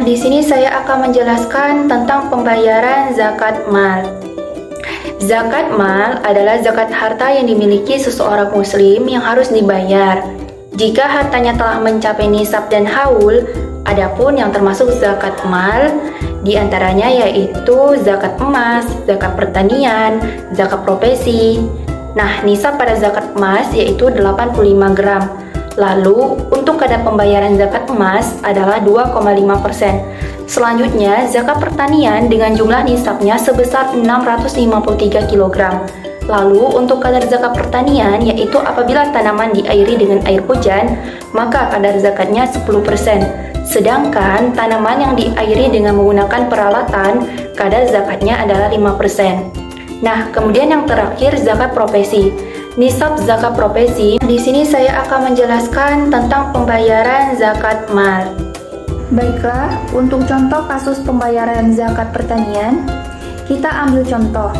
di sini saya akan menjelaskan tentang pembayaran zakat mal. Zakat mal adalah zakat harta yang dimiliki seseorang muslim yang harus dibayar jika hartanya telah mencapai nisab dan haul. Adapun yang termasuk zakat mal diantaranya yaitu zakat emas, zakat pertanian, zakat profesi. Nah, nisab pada zakat emas yaitu 85 gram. Lalu, untuk kadar pembayaran zakat emas adalah 2,5%. Selanjutnya, zakat pertanian dengan jumlah nisabnya sebesar 653 kg. Lalu, untuk kadar zakat pertanian yaitu apabila tanaman diairi dengan air hujan, maka kadar zakatnya 10%. Sedangkan tanaman yang diairi dengan menggunakan peralatan, kadar zakatnya adalah 5%. Nah, kemudian yang terakhir zakat profesi. Nisab zakat profesi, di sini saya akan menjelaskan tentang pembayaran zakat mal. Baiklah, untuk contoh kasus pembayaran zakat pertanian, kita ambil contoh.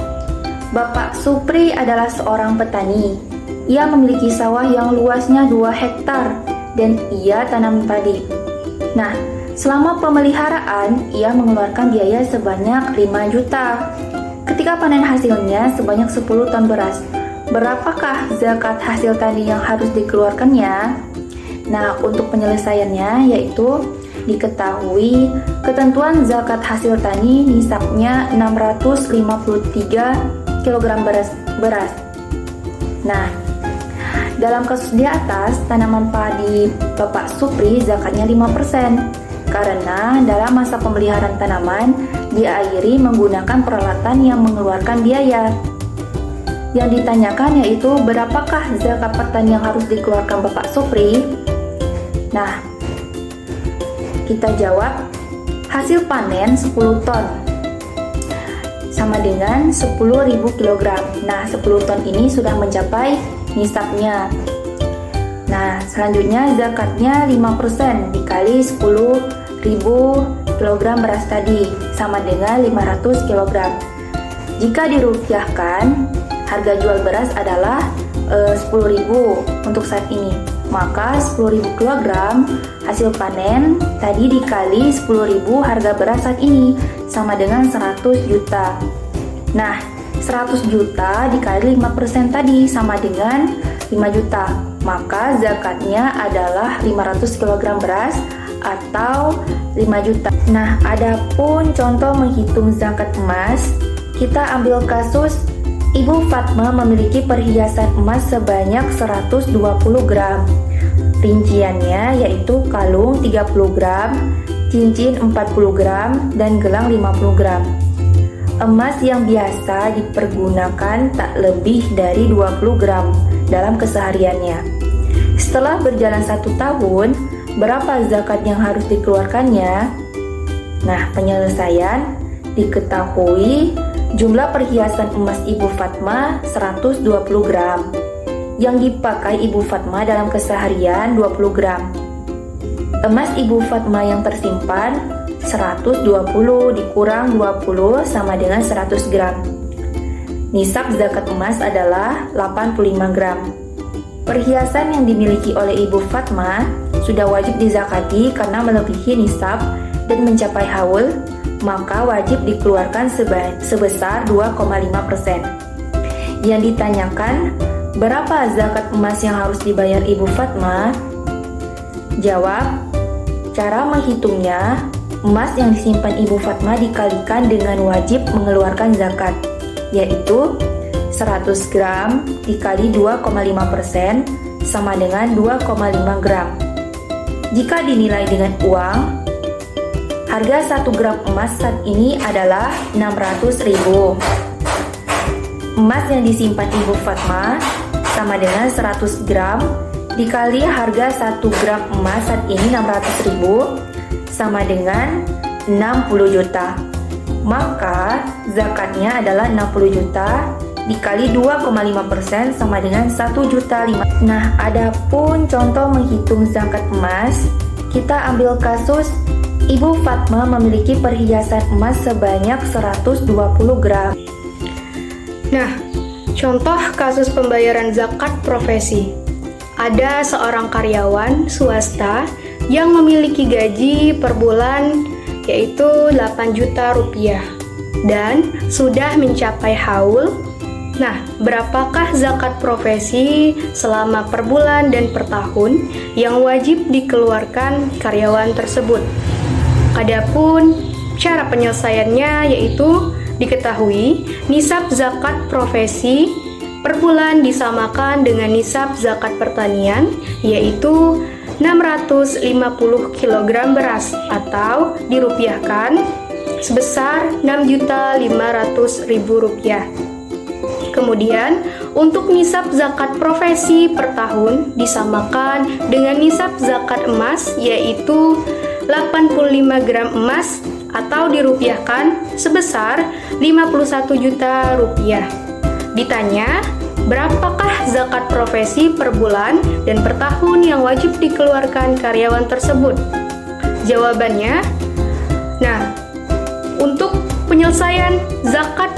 Bapak Supri adalah seorang petani. Ia memiliki sawah yang luasnya 2 hektar dan ia tanam padi. Nah, selama pemeliharaan, ia mengeluarkan biaya sebanyak 5 juta. Ketika panen hasilnya sebanyak 10 ton beras. Berapakah zakat hasil tani yang harus dikeluarkannya? Nah, untuk penyelesaiannya yaitu diketahui ketentuan zakat hasil tani nisabnya 653 kg beras. Nah, dalam kasus di atas, tanaman padi Bapak Supri zakatnya 5% karena dalam masa pemeliharaan tanaman diairi menggunakan peralatan yang mengeluarkan biaya. Yang ditanyakan yaitu berapakah zakat pertanian yang harus dikeluarkan Bapak Supri? Nah, kita jawab hasil panen 10 ton sama dengan 10.000 kg. Nah, 10 ton ini sudah mencapai nisabnya. Nah, selanjutnya zakatnya 5% dikali 10.000 kg beras tadi sama dengan 500 kg. Jika dirupiahkan, harga jual beras adalah 10.000 untuk saat ini. Maka 10.000 kg hasil panen tadi dikali 10.000 harga beras saat ini sama dengan 100 juta. Nah, 100 juta dikali 5% tadi sama dengan 5 juta. Maka zakatnya adalah 500 kg beras atau 5 juta. Nah, adapun contoh menghitung zakat emas, kita ambil kasus Ibu Fatma memiliki perhiasan emas sebanyak 120 gram. Rinciannya yaitu kalung 30 gram, cincin 40 gram, dan gelang 50 gram. Emas yang biasa dipergunakan tak lebih dari 20 gram dalam kesehariannya. Setelah berjalan 1 tahun, berapa zakat yang harus dikeluarkannya? Nah, penyelesaian diketahui jumlah perhiasan emas Ibu Fatma 120 gram. Yang dipakai Ibu Fatma dalam keseharian 20 gram. Emas Ibu Fatma yang tersimpan 120 dikurang 20 sama dengan 100 gram. Nisab zakat emas adalah 85 gram. Perhiasan yang dimiliki oleh Ibu Fatma sudah wajib dizakati karena melebihi nisab dan mencapai haul, maka wajib dikeluarkan sebesar 2,5%. Yang ditanyakan, berapa zakat emas yang harus dibayar Ibu Fatma? Jawab, cara menghitungnya, emas yang disimpan Ibu Fatma dikalikan dengan wajib mengeluarkan zakat, yaitu 100 gram dikali 2,5% sama dengan 2,5 gram. Jika dinilai dengan uang, harga 1 gram emas saat ini adalah 600.000. Emas yang disimpan Ibu Fatma sama dengan 100 gram dikali harga 1 gram emas saat ini 600.000 sama dengan 60 juta. Maka zakatnya adalah 60 juta dikali 2,5% sama dengan 1 juta 5. Nah, adapun contoh menghitung zakat emas, kita ambil kasus Ibu Fatma memiliki perhiasan emas sebanyak 120 gram. Nah, contoh kasus pembayaran zakat profesi. Ada seorang karyawan swasta yang memiliki gaji per bulan yaitu 8 juta rupiah, dan sudah mencapai haul. Nah, berapakah zakat profesi selama per bulan dan per tahun yang wajib dikeluarkan karyawan tersebut? Adapun cara penyelesaiannya yaitu diketahui nisab zakat profesi per bulan disamakan dengan nisab zakat pertanian, yaitu 650 kg beras atau dirupiahkan sebesar Rp6.500.000. Kemudian, untuk nisab zakat profesi per tahun disamakan dengan nisab zakat emas, yaitu 85 gram emas atau dirupiahkan sebesar Rp51 juta. Ditanya, berapakah zakat profesi per bulan dan per tahun yang wajib dikeluarkan karyawan tersebut? Jawabannya, nah, untuk penyelesaian zakat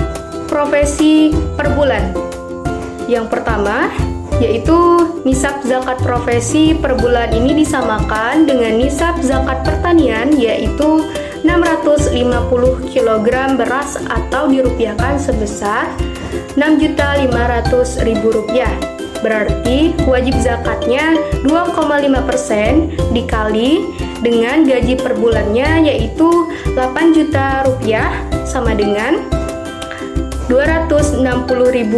profesi per bulan, yang pertama yaitu nisab zakat profesi per bulan ini disamakan dengan nisab zakat pertanian, yaitu 650 kg beras atau dirupiahkan sebesar Rp6.500.000. Berarti wajib zakatnya 2,5% dikali dengan gaji per bulannya, yaitu 8 juta rupiah sama dengan Rp260.000.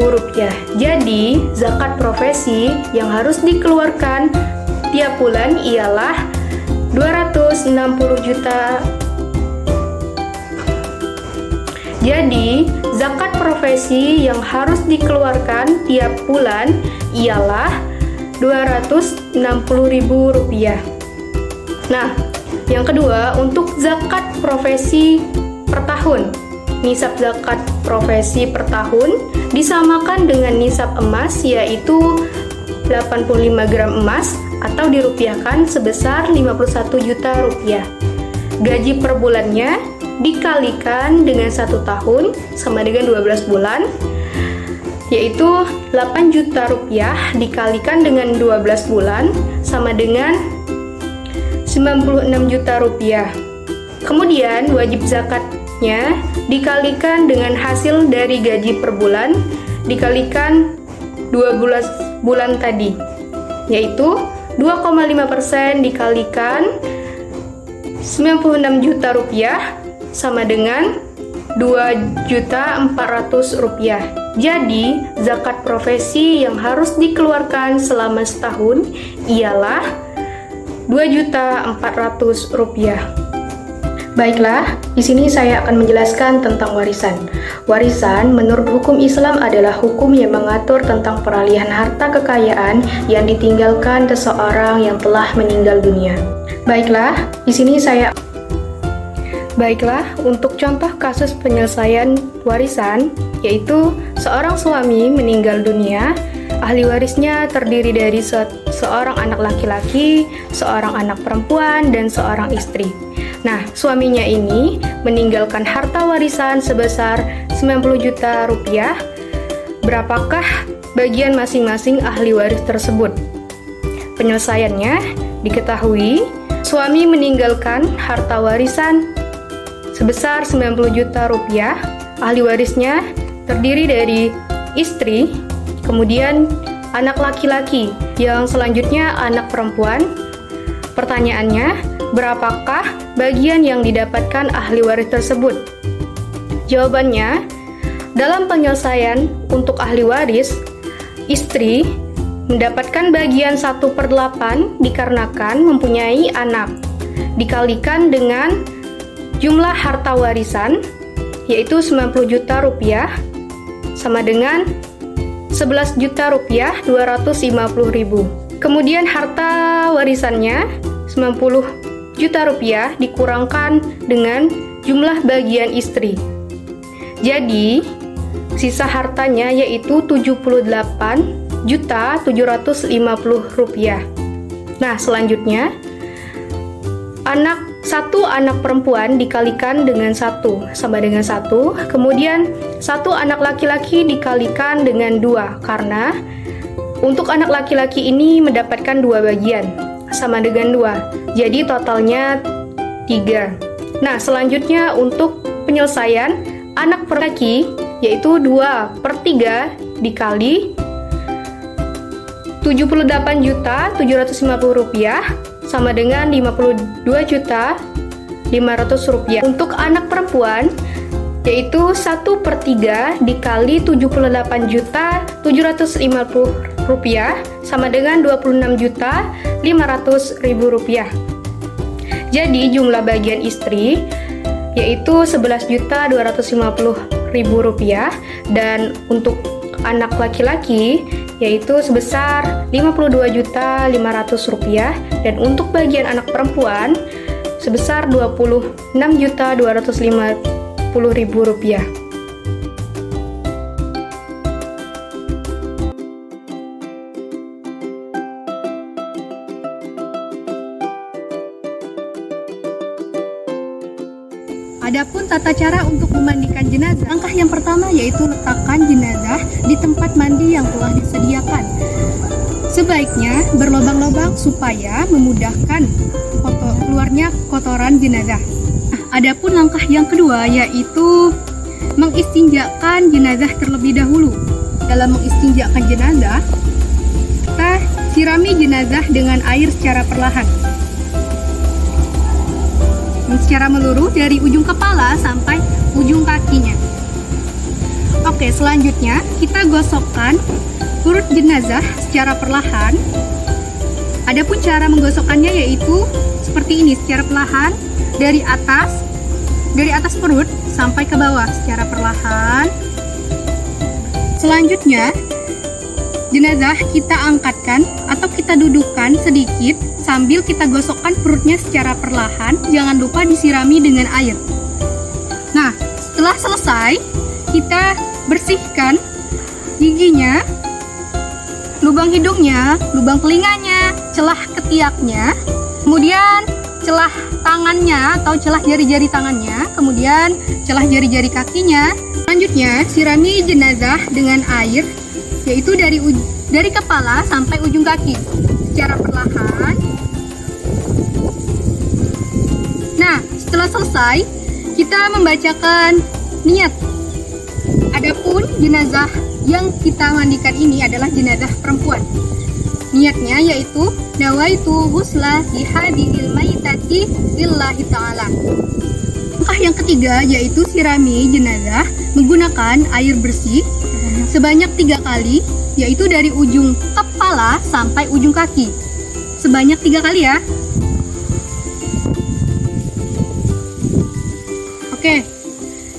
Jadi, zakat profesi yang harus dikeluarkan tiap bulan ialah 260 juta. Jadi, zakat profesi yang harus dikeluarkan tiap bulan ialah Rp260.000. Nah, yang kedua, untuk zakat profesi per tahun. Nisab zakat profesi per tahun disamakan dengan nisab emas, yaitu 85 gram emas atau dirupiahkan sebesar Rp51 juta. Gaji per bulannya dikalikan dengan 1 tahun sama dengan 12 bulan, yaitu 8 juta rupiah dikalikan dengan 12 bulan sama dengan 96 juta rupiah. Kemudian wajib zakatnya dikalikan dengan hasil dari gaji per bulan dikalikan 12 bulan tadi, yaitu 2,5% dikalikan 96 juta rupiah sama dengan Rp2.400.000. Jadi, zakat profesi yang harus dikeluarkan selama setahun ialah Rp2.400.000. Baiklah, di sini saya akan menjelaskan tentang warisan. Warisan menurut hukum Islam adalah hukum yang mengatur tentang peralihan harta kekayaan yang ditinggalkan seseorang yang telah meninggal dunia. Baiklah, untuk contoh kasus penyelesaian warisan, yaitu seorang suami meninggal dunia, ahli warisnya terdiri dari seorang anak laki-laki, seorang anak perempuan, dan seorang istri. Nah, suaminya ini meninggalkan harta warisan sebesar 90 juta rupiah. Berapakah bagian masing-masing ahli waris tersebut? Penyelesaiannya diketahui, suami meninggalkan harta warisan sebesar 90 juta rupiah. Ahli warisnya terdiri dari istri, kemudian anak laki-laki, yang selanjutnya anak perempuan. Pertanyaannya, berapakah bagian yang didapatkan ahli waris tersebut? Jawabannya, dalam penyelesaian untuk ahli waris, istri mendapatkan bagian 1/8 dikarenakan mempunyai anak, dikalikan dengan jumlah harta warisan, yaitu 90 juta rupiah, sama dengan 11 juta rupiah 250.000. Kemudian harta warisannya 90 juta rupiah dikurangkan dengan jumlah bagian istri. Jadi, sisa hartanya yaitu 78 juta 750 rupiah. Nah, selanjutnya satu anak perempuan dikalikan dengan 1 sama dengan 1, kemudian satu anak laki-laki dikalikan dengan 2, karena untuk anak laki-laki ini mendapatkan 2 bagian sama dengan 2, jadi totalnya 3. Nah, selanjutnya untuk penyelesaian anak per laki yaitu 2/3 dikali Rp78.750.000 sama dengan Rp52.500.000. Untuk anak perempuan yaitu 1/3 dikali Rp78.750.000 sama dengan Rp26.500.000. Jadi jumlah bagian istri yaitu Rp11.250.000 dan untuk anak laki-laki yaitu sebesar Rp52.500.000 dan untuk bagian anak perempuan sebesar Rp26.250.000. Adapun tata cara untuk memandikan jenazah, langkah yang pertama yaitu letakkan jenazah di tempat mandi yang telah disediakan. Sebaiknya berlobang-lobang supaya memudahkan keluarnya kotoran jenazah. Adapun langkah yang kedua yaitu mengistinjakan jenazah terlebih dahulu. Dalam mengistinjakan jenazah, kita sirami jenazah dengan air secara perlahan. Secara meluruh dari ujung kepala sampai ujung kakinya. Oke, selanjutnya kita gosokkan perut jenazah secara perlahan. Adapun cara menggosokkannya yaitu seperti ini, secara perlahan dari atas perut sampai ke bawah secara perlahan. Selanjutnya jenazah kita angkatkan atau kita dudukkan sedikit sambil kita gosokkan perutnya secara perlahan, jangan lupa disirami dengan air. Nah, setelah selesai, kita bersihkan giginya, lubang hidungnya, lubang telinganya, celah ketiaknya, kemudian celah tangannya atau celah jari-jari tangannya, kemudian celah jari-jari kakinya. Selanjutnya, sirami jenazah dengan air, yaitu dari kepala sampai ujung kaki, secara perlahan. Nah, setelah selesai, kita membacakan niat. Adapun jenazah yang kita mandikan ini adalah jenazah perempuan. Niatnya yaitu nawaitu ghusla lihadil maitati lillahi ta'ala. Langkah yang ketiga yaitu sirami jenazah menggunakan air bersih sebanyak 3 kali, yaitu dari ujung kepala sampai ujung kaki. Sebanyak 3 kali ya. Oke,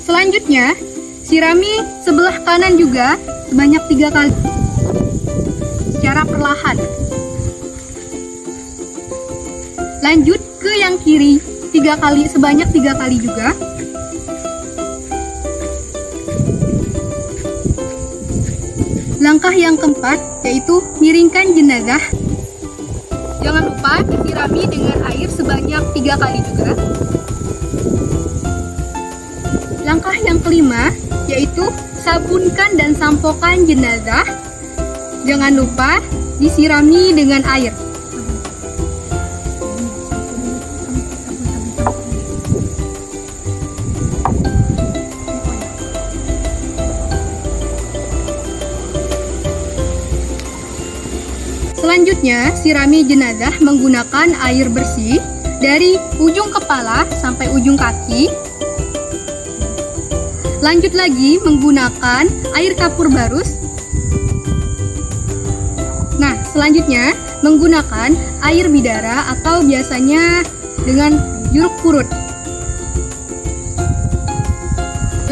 selanjutnya sirami sebelah kanan juga sebanyak 3 kali secara perlahan. Lanjut ke yang kiri 3 kali, sebanyak 3 kali juga. Langkah yang keempat yaitu miringkan jenazah. Jangan lupa disirami dengan air sebanyak 3 kali juga. Langkah yang kelima yaitu sabunkan dan sampokan jenazah. Jangan lupa disirami dengan air. Selanjutnya, sirami jenazah menggunakan air bersih dari ujung kepala sampai ujung kaki. Lanjut lagi menggunakan air kapur barus. Nah, selanjutnya menggunakan air bidara atau biasanya dengan jeruk purut.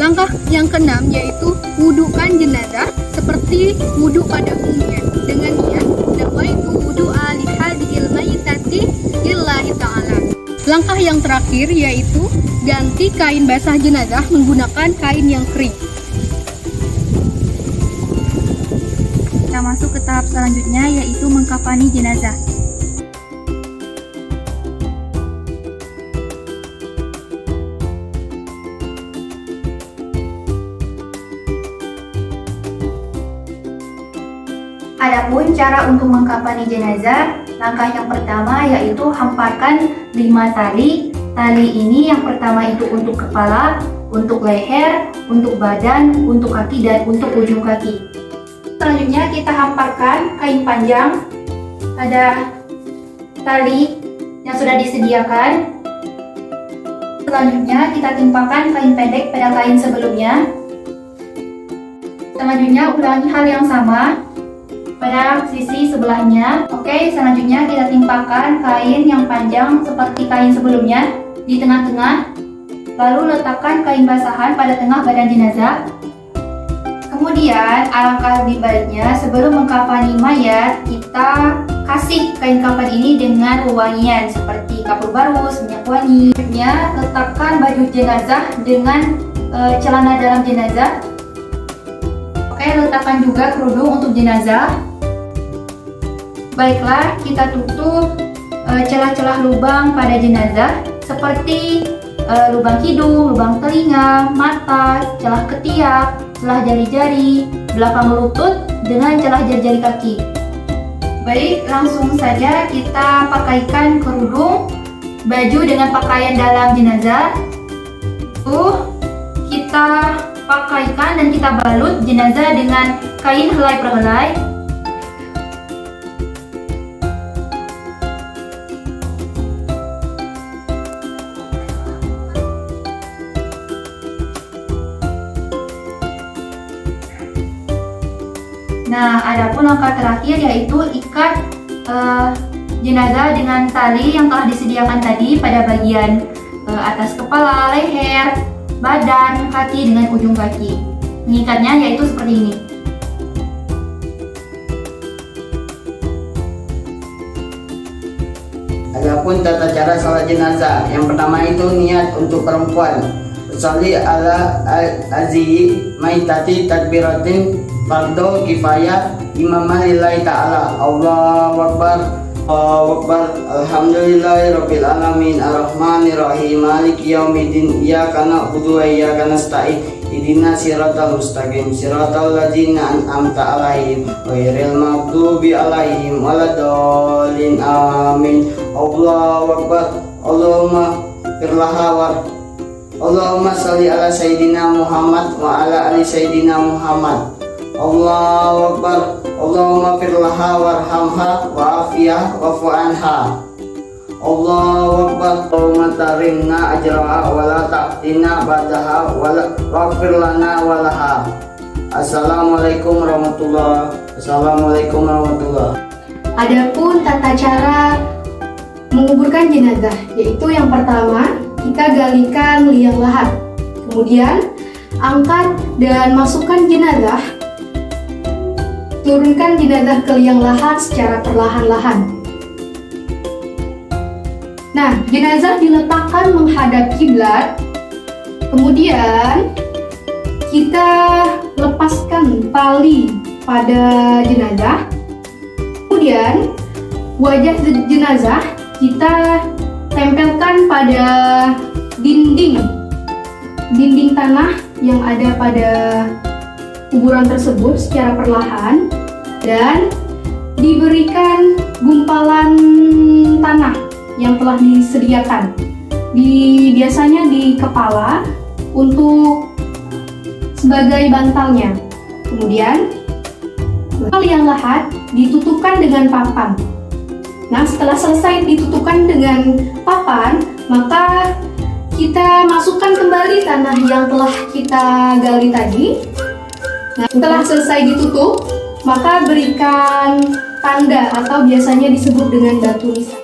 Langkah yang keenam yaitu wudukan jenazah seperti wudu pada umumnya dengan niat nawaitu wudu'a lihadil maitati lillahi ta'ala. Langkah yang terakhir yaitu ganti kain basah jenazah menggunakan kain yang kering. Kita masuk ke tahap selanjutnya yaitu mengkafani jenazah. Adapun cara untuk mengkafani jenazah, langkah yang pertama yaitu hamparkan 5 tali Tali ini yang pertama itu untuk kepala, untuk leher, untuk badan, untuk kaki, dan untuk ujung kaki. Selanjutnya kita hamparkan kain panjang pada tali yang sudah disediakan. Selanjutnya kita timpakan kain pendek pada kain sebelumnya. Selanjutnya ulangi hal yang sama pada sisi sebelahnya. Oke, selanjutnya kita timpakan kain yang panjang seperti kain sebelumnya di tengah-tengah. Lalu letakkan kain basahan pada tengah badan jenazah. Kemudian alangkah lebih baiknya sebelum mengkafani mayat, kita kasih kain kafan ini dengan wewangian seperti kapur barus, minyak wangi. Selanjutnya letakkan baju jenazah dengan celana dalam jenazah. Oke, letakkan juga kerudung untuk jenazah. Baiklah, kita tutup celah-celah lubang pada jenazah seperti lubang hidung, lubang telinga, mata, celah ketiak, celah jari-jari, belakang lutut dengan celah jari-jari kaki. Baik, langsung saja kita pakaikan kerudung, baju dengan pakaian dalam jenazah. Kita pakaikan dan kita balut jenazah dengan kain helai per helai. Nah, adapun langkah terakhir yaitu ikat jenazah dengan tali yang telah disediakan tadi pada bagian atas kepala, leher, badan, kaki dengan ujung kaki. Mengikatnya yaitu seperti ini. Adapun tata cara salat jenazah, yang pertama itu niat untuk perempuan. Usolli ala azihi maitati takbiratin fardu kifayah imamah lillahi ta'ala. Allahu Akbar, Allahu Akbar, alhamdulillahi rabbil alamin, arrahmanir rahim, maliki yaumiddin, iyyaka na'budu wa iyyaka nasta'in, ihdinas siratal mustaqim, siratal ladzina an'amta 'alaihim ghairil maghdubi 'alaihim waladdallin, amin. Allahu Akbar, Allahumma firlaha Allahumma sholli ala sayyidina Muhammad wa ala ali sayyidina Muhammad. Allahu Akbar, Allahumma firlaha warhamha wa afiyah wa fu'anha. Allahu Akbar, Allahumma tarimna ajraha wa la ta'tina ba'daha wa waghfir lana wa laha. Assalamualaikum warahmatullahi wabarakatuh. Assalamualaikum warahmatullahi. Adapun tata cara menguburkan jenazah, yaitu yang pertama kita galikan liang lahat, kemudian angkat dan masukkan jenazah, turunkan jenazah ke liang lahat secara perlahan-lahan. Nah, jenazah diletakkan menghadap kiblat, kemudian kita lepaskan tali pada jenazah, kemudian wajah jenazah kita tempelkan pada dinding tanah yang ada pada kuburan tersebut secara perlahan, dan diberikan gumpalan tanah yang telah disediakan biasanya di kepala untuk sebagai bantalnya. Kemudian liang lahat ditutupkan dengan papan. Nah, setelah selesai ditutupkan dengan papan, maka kita masukkan kembali tanah yang telah kita gali tadi. Nah, setelah selesai ditutup, maka berikan tanda atau biasanya disebut dengan batu nisan.